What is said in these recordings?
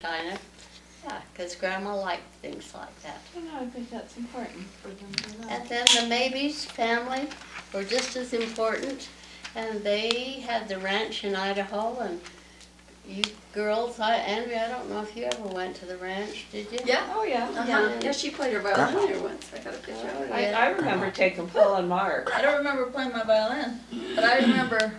kind of. Yeah, because Grandma liked things like that. I think that's important for them to know. And then the Maybes family were just as important, and they had the ranch in Idaho, and you girls, Andrea, I don't know if you ever went to the ranch, did you? Yeah. Oh, yeah. Yeah, she played her violin there once. I got a picture of her. I remember taking Paul and Mark. I don't remember playing my violin, but I remember.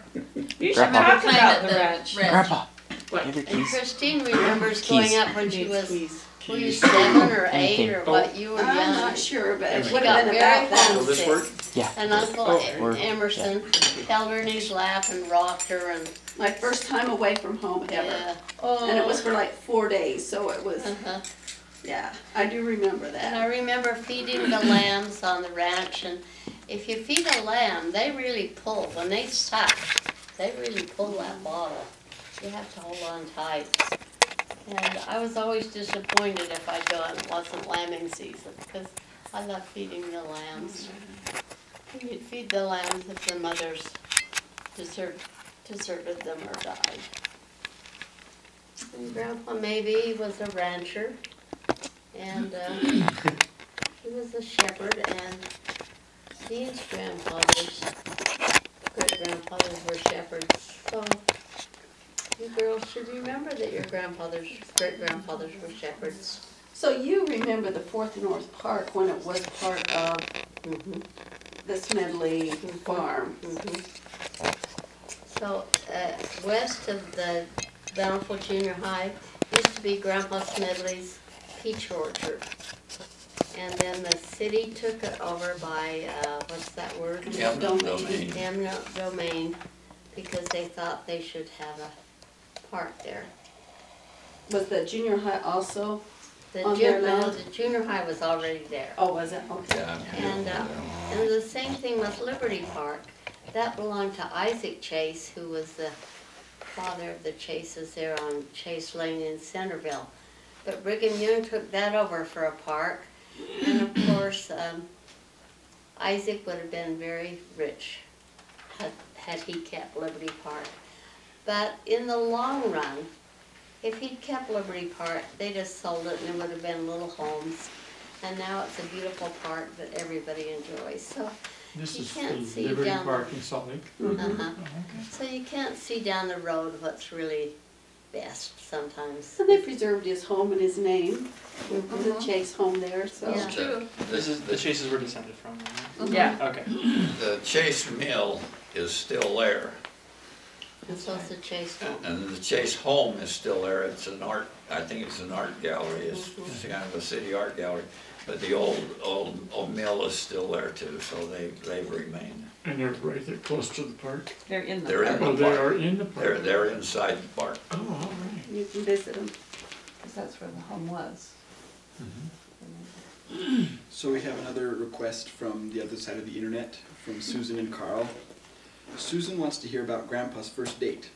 You should Grandpa. talk playing about at the the ranch. Grandpa, What? give your And keys. Christine remembers Keys. going up when she Needs was, keys. were you 7 or 8 Anything. or what? You were I'm young. not sure, but it She would got have been very about that. Will this work? homesick. Yeah. And Uncle We're- Emerson held her in his lap and rocked her, and My first time away from home ever. yeah. And it was for like 4 days, so it was, Uh-huh. yeah, I do remember And that. I remember feeding the lambs on the ranch, and if you feed a lamb, they really pull. When they suck, they really pull that bottle. You have to hold on tight. And I was always disappointed if I'd go and it wasn't lambing season, because I love feeding the lambs. And you'd feed the lambs if the mothers deserted them or died. And Grandpa maybe was a rancher, and he was a shepherd, and Dean's grandfathers, great-grandfathers were shepherds. So you girls should remember that your grandfathers, great-grandfathers were shepherds. So you remember the Fourth North Park when it was part of the Smedley farm. So west of the Bountiful Junior High used to be Grandpa Smedley's peach orchard. And then the city took it over by, what's that word? Eminent domain. Eminent domain, because they thought they should have a park there. Was the junior high also? The On their no, land? the junior high was already there. Oh, was it? Okay. Yeah. And the same thing with Liberty Park. That belonged to Isaac Chase, who was the father of the Chases there on Chase Lane in Centerville. But Brigham Young took that over for a park. And of course, Isaac would have been very rich had he kept Liberty Park. But in the long run, if he'd kept Liberty Park, they just sold it and it would have been little homes. And now it's a beautiful park that everybody enjoys. So This you is can't the see Liberty down Park in Salt Lake. Uh-huh. Oh, okay. So you can't see down the road what's really best sometimes. And they preserved his home and his name, the Chase home there, so. Yeah. True. This is the Chases were descended from. Right? Yeah. Okay. The Chase Mill is still there, And so it's a Chase home. and the Chase Home is still there. It's an art, I think it's an art gallery, it's kind of a city art gallery. But the old mill is still there too, so they've remained. And they're right there close to the park. They're in the They're in park, the Oh, they park. are in the park. They're inside the park. Oh, all right. You can visit them. because that's where the home was. So we have another request from the other side of the internet, from Susan and Carl. Susan wants to hear about Grandpa's first date.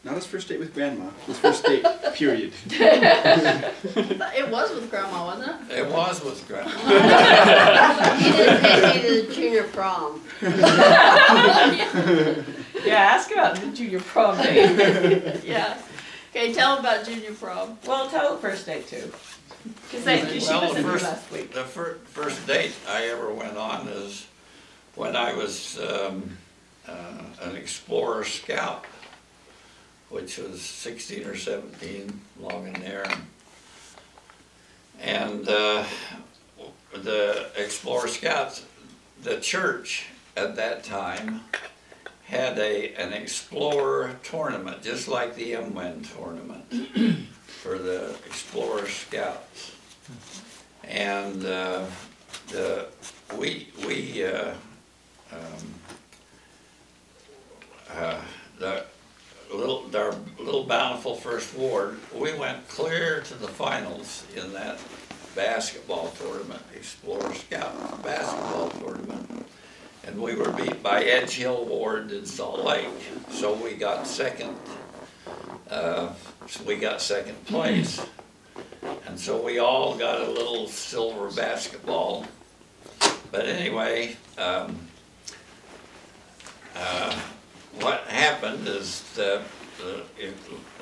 Not his first date with Grandma, his first date, period. It was with Grandma, wasn't it? It was with Grandma. He didn't take me to the junior prom. Yeah, ask about the junior prom date. Yeah. Okay, tell them about junior prom. Well, tell the first date too. Because she Well, was the in there first- last week. The first date I ever went on is when I was an Explorer Scout, which was 16 or 17, long in there. And the Explorer Scouts, the church at that time had an Explorer tournament, just like the MWIN tournament for the Explorer Scouts. And our little bountiful first ward, we went clear to the finals in that basketball tournament, Explorer Scout basketball tournament. And we were beat by Edge Hill Ward in Salt Lake, so we got second. Place. And so we all got a little silver basketball. But anyway, what happened is the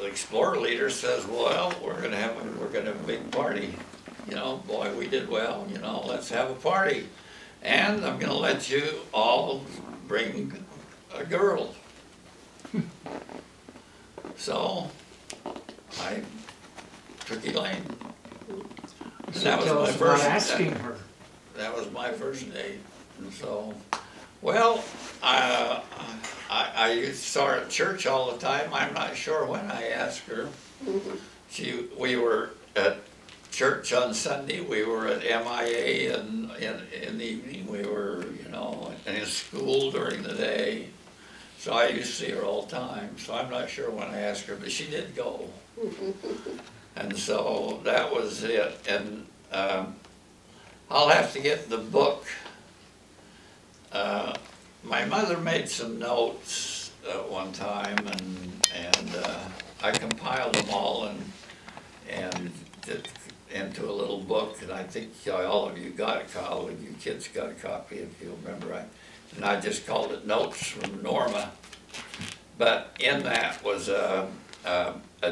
Explorer leader says, well, we're big party. You know, boy, we did well, you know, let's have a party. And I'm gonna let you all bring a girl. So I took Elaine. And So that was tell my us about first, asking her. that was my first date. And so, well, I saw her at church all the time. I'm not sure when I asked her. We were at church on Sunday, we were at MIA, and in the evening we were, you know, in school during the day. So I used to see her all the time, so I'm not sure when I asked her, but she did go. And so that was it, and I'll have to get the book. My mother made some notes one time, and I compiled them all and did into a little book, and I think all of you got all of you kids got a copy if you remember right. And I just called it Notes from Norma. But in that was a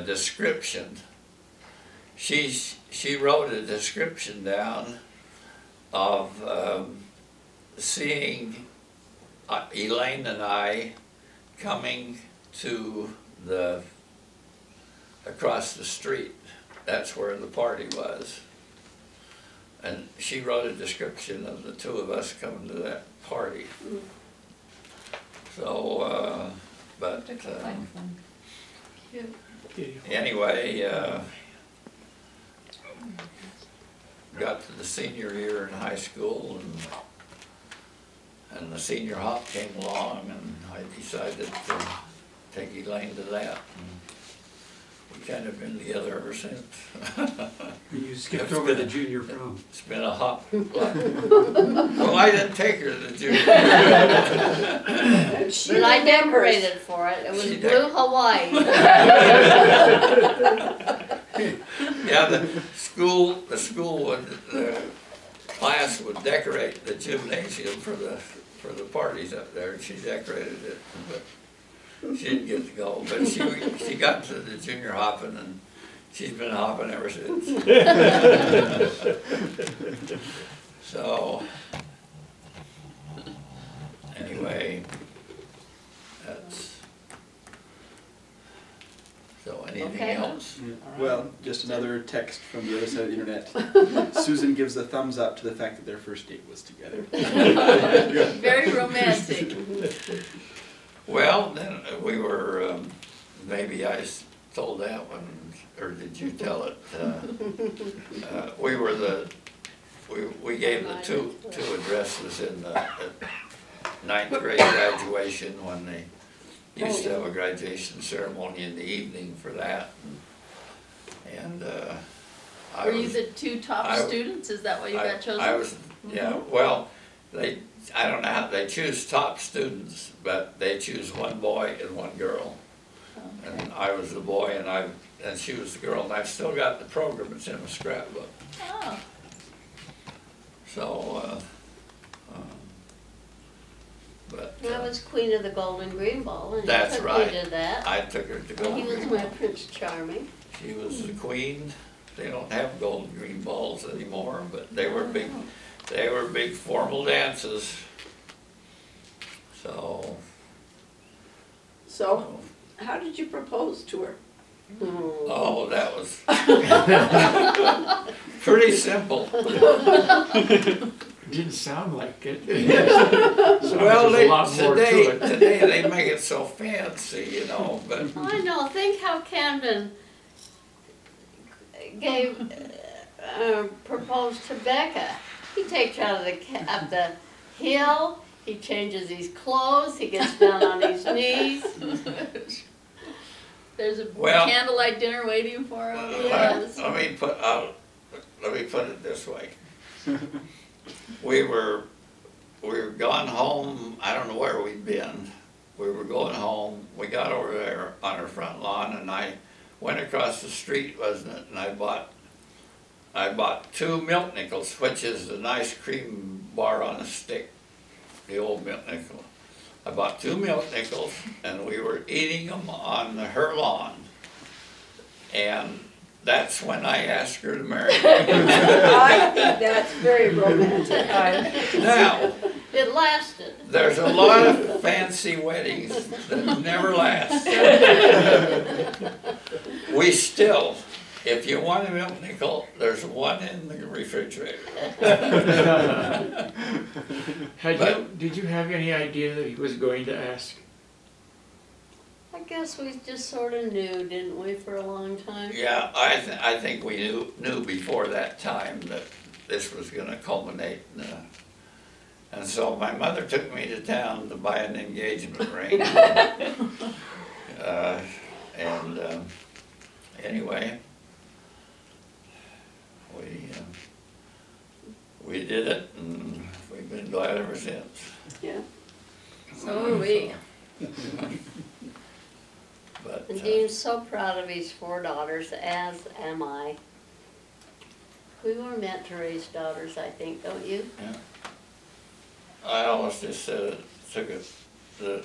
description. She wrote a description down of seeing Elaine and I coming to across the street. That's where the party was. And she wrote a description of the two of us coming to that party. So, but anyway, got to the senior year in high school, and the senior hop came along, and I decided to take Elaine to that. We've kind of been together ever since. You skipped over the junior prom. It's been a hop. Well, I didn't take her to the junior prom. But I decorated for it. It was She blue Hawaii. Yeah, the school would, the class would decorate the gymnasium for the parties up there, and she decorated it, but she didn't get to go. But she got to the junior hopping, and she's been hopping ever since. So anyway, that's. So anything Okay. else? Well, just another text from the other side of the internet. Susan gives a thumbs up to the fact that their first date was together. Very romantic. Well, then we were, maybe I told that one, or did you tell it? We were we gave the two addresses in the ninth grade graduation when they used to have a graduation ceremony in the evening for that. And I Were you was, the two top students? Is that why you got chosen? I was, yeah, well, I don't know how, they choose top students, but they choose one boy and one girl. Okay. And I was the boy, and she was the girl, and I've still got the program. It's in a scrapbook. Oh, So, but I was queen of the Golden Green Ball, and That's he took right. me to that. I took her to And he Golden was Green my Ball. Prince Charming. She was the queen. They don't have Golden Green Balls anymore, but they were big. They were big formal dances. So. So, how did you propose to her? Oh, that was pretty simple. Didn't sound like it. Well, There's a lot more to it. today they make it so fancy, you know, but I know, think how Camden proposed to Becca. He takes her out of up the hill, he changes his clothes, he gets down on his knees. there's a Well- candlelight dinner waiting for him. Yes. let me put it this way. We were gone home, I don't know where we'd been. We were going home, we got over there on our front lawn, and I went across the street, wasn't it, and I bought 2 milk nickels, which is the nice cream bar on a stick, the old milk nickel. I bought 2 milk nickels, and we were eating them on her lawn. And that's when I asked her to marry me. I think that's very romantic. Now, It lasted. there's a lot of fancy weddings that never last. We still, if you want a milk nickel, there's one in the refrigerator. Did you have any idea that he was going to ask? I guess we just sort of knew, didn't we, for a long time? Yeah, I think we knew before that time that this was gonna culminate. And so my mother took me to town to buy an engagement ring. Anyway, we did it, and we've been glad ever since. Yeah. So are we. But And Dean's so proud of his 4 daughters, as am I. We were meant to raise daughters, I think, don't you? I always just said the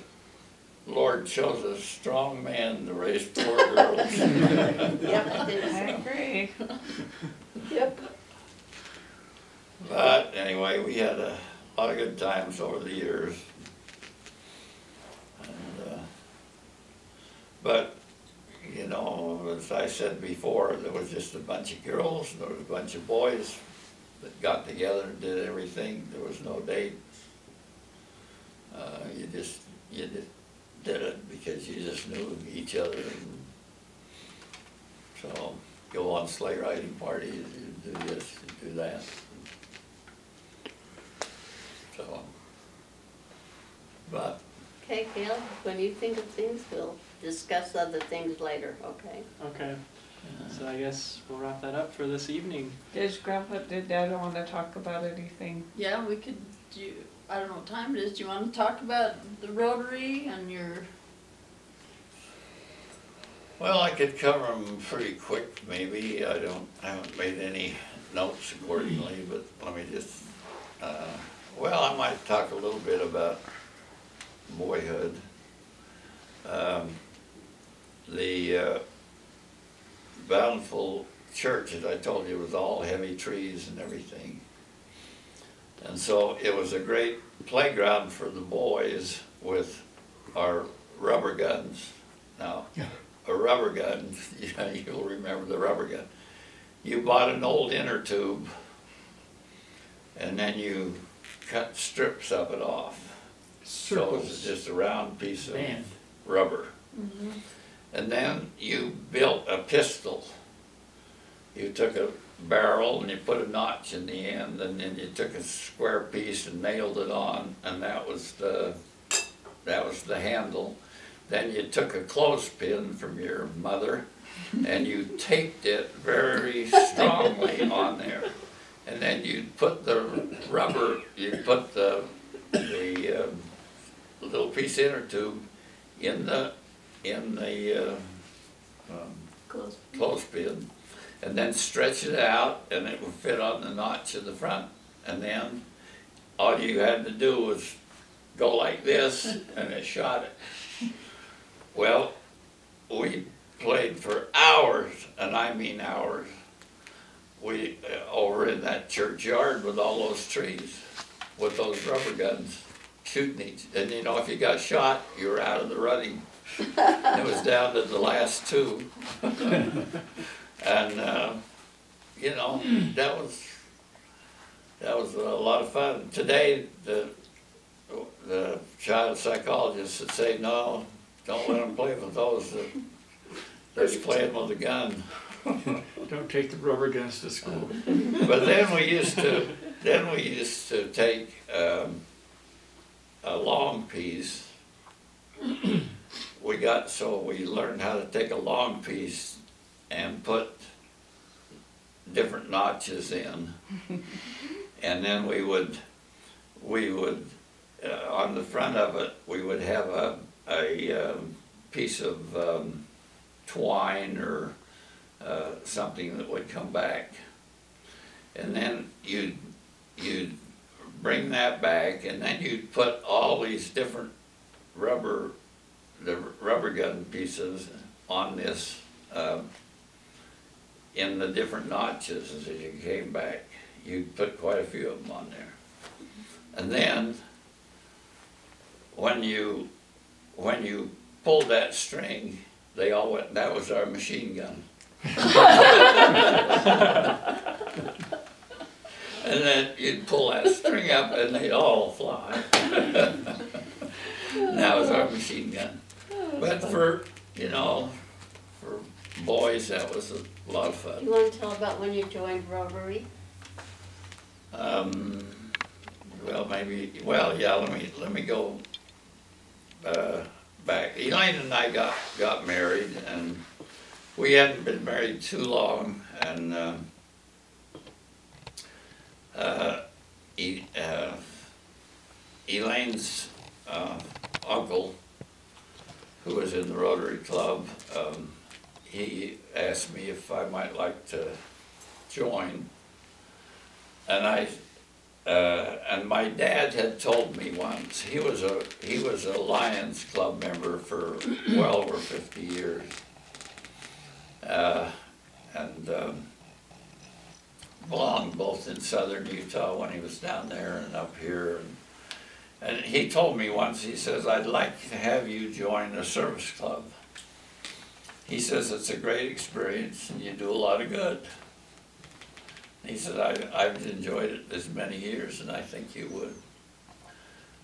Lord chose a strong man to raise 4 girls. Yep, I did. I agree. Yep. But anyway, we had a lot of good times over the years. And, but, you know, as I said before, there was just a bunch of girls, there was a bunch of boys that got together and did everything. There was no dates. You just did it because you just knew each other. And so, go on sleigh riding parties, you do this, you do that. So, but Okay, Gail, when you think of things, we'll discuss other things later, okay? Okay, so I guess we'll wrap that up for this evening. Did Dad want to talk about anything? Yeah, we could I don't know what time it is, do you want to talk about the Rotary and your... well, I could cover them pretty quick, maybe. I haven't made any notes accordingly, but let me just, well, I might talk a little bit about boyhood. The Bountiful Church, as I told you, was all heavy trees and everything. And so it was a great playground for the boys with our rubber guns. Now, a rubber gun, you'll remember the rubber gun. You bought an old inner tube, and then you cut strips of it off. So it was just a round piece of rubber. Mm-hmm. And then you built a pistol. You took a barrel and you put a notch in the end, and then you took a square piece and nailed it on, and that was the handle. Then you took a clothespin from your mother and you taped it very strongly on there. And then you'd put the rubber, you'd put the little piece inner tube in the clothespin, and then stretch it out, and it would fit on the notch in the front. And then all you had to do was go like this, and it shot it. Well, we played for hours, and I mean hours. We over in that churchyard with all those trees, with those rubber guns, shooting each. And you know, if you got shot, you were out of the running. It was down to the last 2. And you know, that was a lot of fun. Today, the child psychologists would say, no, don't let them play with those. They're playing with a gun. Don't take the rubber guns to school. But then we used to take a long piece. We learned how to take a long piece and put different notches in, and then we would on the front of it we would have a piece of twine or something that would come back, and then you'd bring that back, and then you'd put all these different rubber gun pieces on this in the different notches as you came back. You put quite a few of them on there. And then, when you pulled that string, they all went, that was our machine gun. And then you'd pull that string up and they'd all fly. That was our machine gun. But for, for boys, that was a lot of fun. You want to tell about when you joined Rotary? Well, yeah, let me go back. Elaine and I got married, and we hadn't been married too long, and Elaine's uncle, who was in the Rotary Club, he asked me if I might like to join, and and my dad had told me once, he was a Lions Club member for well over 50 years, and belonged both in southern Utah when he was down there and up here. And he told me once, he says, I'd like to have you join a service club. He says, it's a great experience and you do a lot of good. He said, I've enjoyed it this many years and I think you would.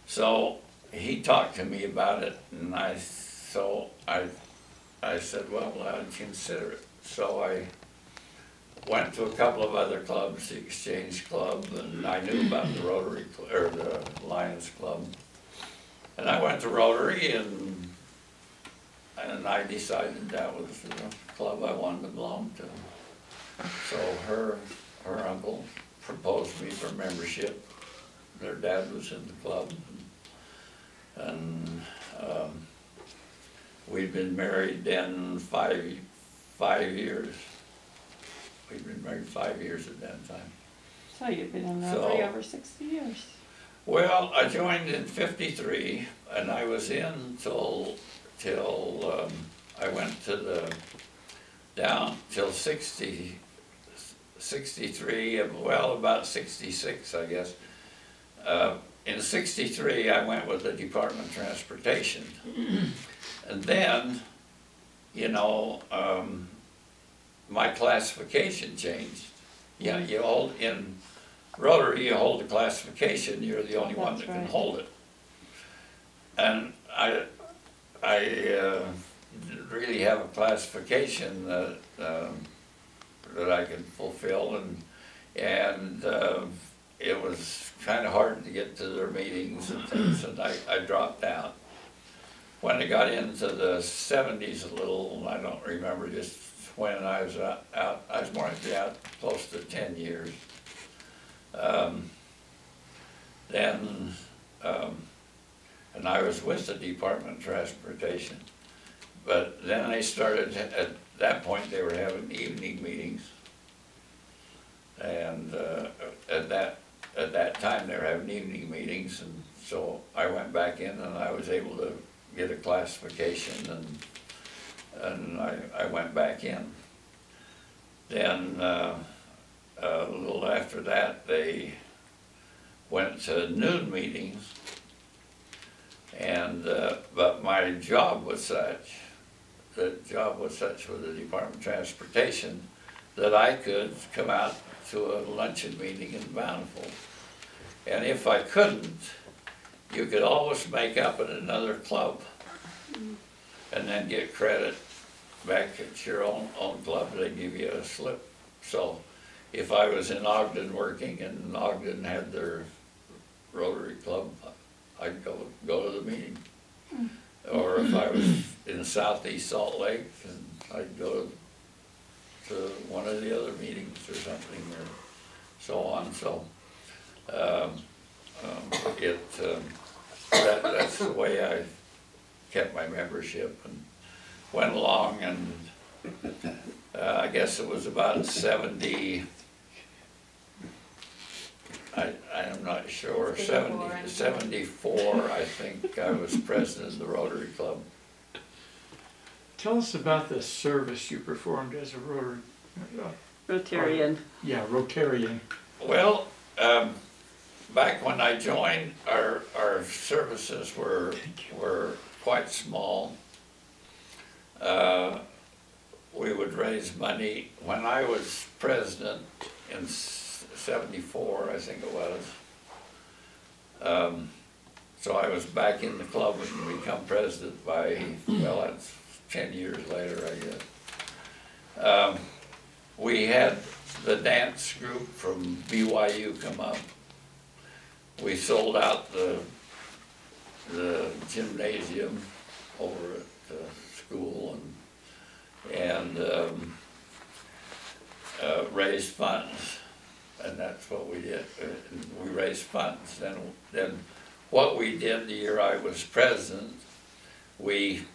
So he talked to me about it, and I said, well, I'd consider it. So I went to a couple of other clubs, the Exchange Club, and I knew about the Rotary, or the Lions Club. And I went to Rotary, and I decided that was the club I wanted to belong to. So her uncle proposed me for membership. Their dad was in the club, and we'd been married then 5 years. We'd been married 5 years at that time. So you've been in Rotary over 60 years. Well, I joined in '53, and I was in till I went to down till 63, well, about 66, I guess. In '63, I went with the Department of Transportation. And then, my classification changed. Yeah, you hold, in Rotary, you hold the classification, you're the only one that can hold it. And I didn't really have a classification that I could fulfill, and it was kind of hard to get to their meetings and things, and I dropped out. When I got into the 70s a little, I don't remember just when I was out, I was more likely out close to 10 years. And I was with the Department of Transportation. But then they started, at that point they were having evening meetings. And at that time they were having evening meetings, and so I went back in and I was able to get a classification, and I went back in. Then a little after that, they went to noon meetings, and but my job was such, with the Department of Transportation, that I could come out to a luncheon meeting in Bountiful. And if I couldn't, you could always make up at another club and then get credit back at your own club. They give you a slip. So if I was in Ogden working and Ogden had their Rotary Club, I'd go to the meeting. Or if I was in Southeast Salt Lake, I'd go to one of the other meetings or something, or so on. So that's the way I kept my membership and went along, and I guess it was about 70, I'm not sure, 74, I think I was president of the Rotary Club. Tell us about the service you performed as a Rotary Rotarian. Yeah, Rotarian. Well, back when I joined, our services were quite small. We would raise money, when I was president in 74, I think it was. So I was back in the club and become president by, well, that's 10 years later, I guess. We had the dance group from BYU come up. We sold out the gymnasium over at the school and raised funds, and that's what we did. We raised funds. Then what we did the year I was president, we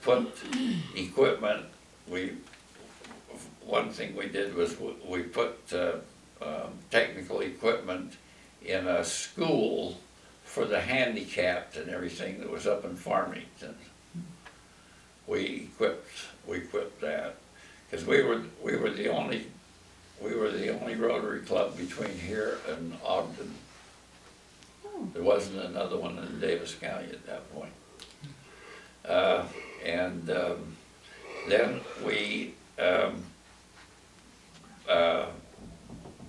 put equipment. One thing we did was we put technical equipment in a school for the handicapped and everything that was up in Farmington. We equipped that because we were the only Rotary club between here and Ogden. There wasn't another one in Davis County at that point. Then we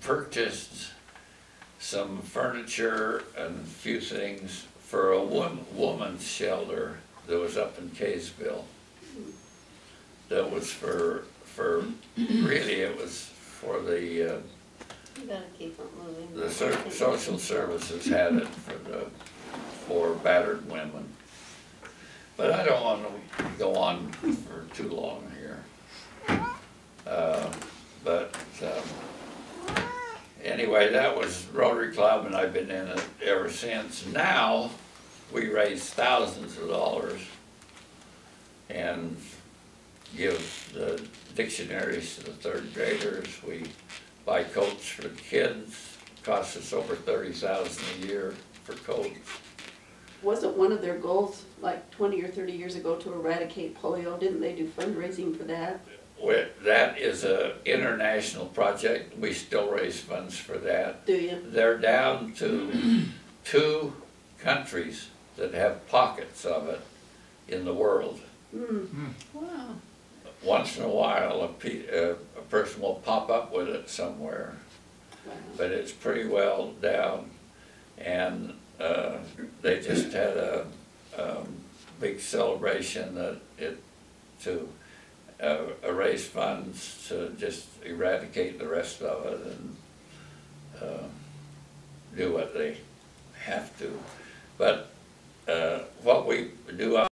purchased some furniture and a few things for a woman's shelter that was up in Kaysville. That was for really it was for the You gotta keep it moving. the social services had it for battered women. But I don't want to go on for too long here. Anyway, that was Rotary Club, and I've been in it ever since. Now, we raise thousands of dollars and give the dictionaries to the third graders. We buy coats for the kids. It costs us over $30,000 a year for coats. Wasn't one of their goals like 20 or 30 years ago to eradicate polio? Didn't they do fundraising for that? That is an international project. We still raise funds for that. Do you? They're down to 2 countries that have pockets of it in the world. Wow. Once in a while, a person will pop up with it somewhere, Wow. but it's pretty well down. And they just had a big celebration to raise funds to just eradicate the rest of it and do what they have to. But what we do up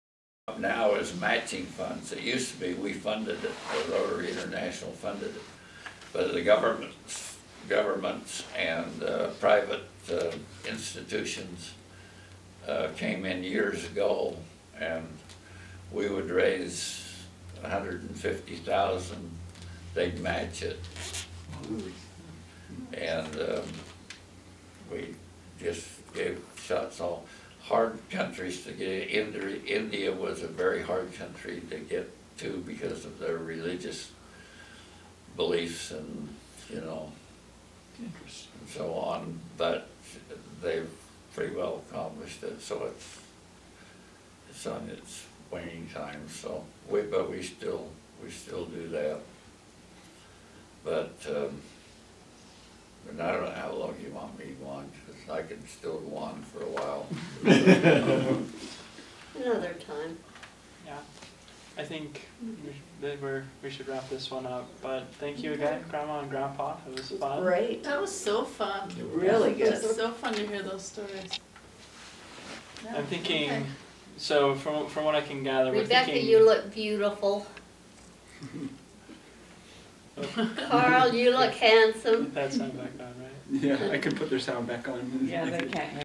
now is matching funds. It used to be we funded it, the Rotary International funded it, but the governments and private institutions came in years ago, and we would raise 150,000, they'd match it. And we just gave shots all hard countries to get. India was a very hard country to get to because of their religious beliefs and, you know, and so on, but they've pretty well accomplished it, so it's on its waning time, so but we still do that. But and I don't know how long you want me to go on, because I can still go on for a while. Another time. Yeah, I think we should wrap this one up, but thank you again, Grandma and Grandpa, it was fun. Great. That was so fun. Really It good. was so fun to hear those stories. Yeah, I'm thinking, okay. so from what I can gather, we're Rebecca, thinking. you look beautiful. Carl, you look handsome. That sound back on, right? Yeah, I could put their sound back on. Yeah, they can't